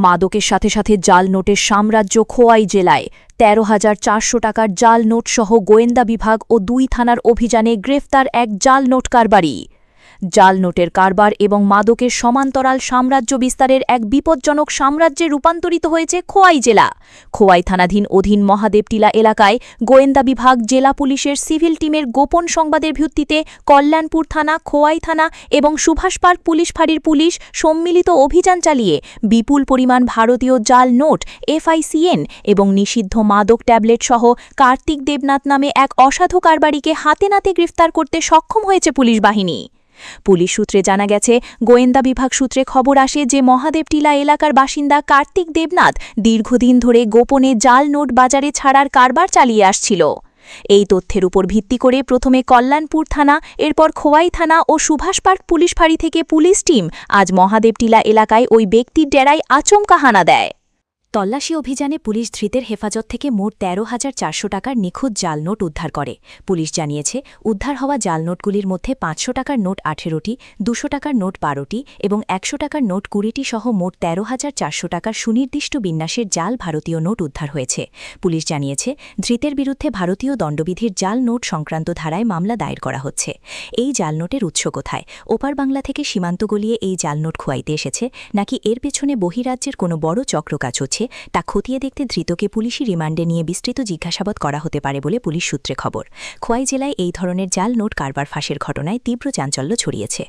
মাদকের সাথে সাথে জাল নোটের সাম্রাজ্য খোয়াই জেলায় ১৩,৪০০ টাকার জাল নোটসহ গোয়েন্দা বিভাগ ও ২ থানার অভিযানে গ্রেফতার এক জাল নোট কারবারি। জাল নোটের কারবার এবং মাদকের সমান্তরাল সাম্রাজ্য বিস্তারের এক বিপজ্জনক সাম্রাজ্যে রূপান্তরিত হয়েছে খোয়াই জেলা। খোয়াই থানাধীন অধীন মহাদেবটিলা এলাকায় গোয়েন্দা বিভাগ, জেলা পুলিশের সিভিল টিমের গোপন সংবাদের ভিত্তিতে কল্যাণপুর থানা, খোয়াই থানা এবং সুভাষ পার্ক পুলিশ ফাঁড়ির পুলিশ সম্মিলিত অভিযান চালিয়ে বিপুল পরিমাণ ভারতীয় জাল নোট, FICN এবং নিষিদ্ধ মাদক ট্যাবলেট সহ কার্তিক দেবনাথ নামে এক অসাধু কারবারিকে হাতে নাতে গ্রেফতার করতে সক্ষম হয়েছে পুলিশ বাহিনী। পুলিশ সূত্রে জানা গেছে, গোয়েন্দা বিভাগ সূত্রে খবর আসে যে মহাদেবটিলা এলাকার বাসিন্দা কার্তিক দেবনাথ দীর্ঘদিন ধরে গোপনে জাল নোট বাজারে ছাড়ার কারবার চালিয়ে আসছিল। এই তথ্যের উপর ভিত্তি করে প্রথমে কল্যাণপুর থানা, এরপর খোয়াই থানা ও সুভাষ পার্ক পুলিশ ফাঁড়ি থেকে পুলিশ টিম আজ মহাদেবটিলা এলাকায় ওই ব্যক্তির ডেরায় আচমকা হানা দেয়। তল্লাশি অভিযানে পুলিশ ধৃতের হেফাজত থেকে মোট ১৩,৪০০ টাকার নিখুঁত জাল নোট উদ্ধার করে। পুলিশ জানিয়েছে, উদ্ধার হওয়া জাল নোটগুলির মধ্যে ৫০০ টাকার নোট ১৮টি, ২০০ টাকার নোট ১২টি এবং ১০০ টাকার নোট ২০টি সহ মোট ১৩,৪০০ টাকার সুনির্দিষ্ট বিন্যাসের জাল ভারতীয় নোট উদ্ধার হয়েছে। পুলিশ জানিয়েছে, ধৃতের বিরুদ্ধে ভারতীয় দণ্ডবিধির জাল নোট সংক্রান্ত ধারায় মামলা দায়ের করা হচ্ছে। এই জাল নোটের উৎস কোথায়? ওপার বাংলা থেকে সীমান্ত গলিয়ে এই জাল নোট খোয়াইতে এসেছে, নাকি এর পেছনে বহিরাজ্যের কোনো বড় চক্র কাজ হচ্ছে তা খতিয়ে দেখতে ধৃতকে পুলিশি রিমান্ডে নিয়ে বিস্তৃত জিজ্ঞাসাবাদ করা হতে পারে বলে পুলিশ সূত্রে খবর। খোয়াই জেলায় এই ধরনের জাল নোট কারবার ফাঁসের ঘটনায় তীব্র চাঞ্চল্য ছড়িয়েছে।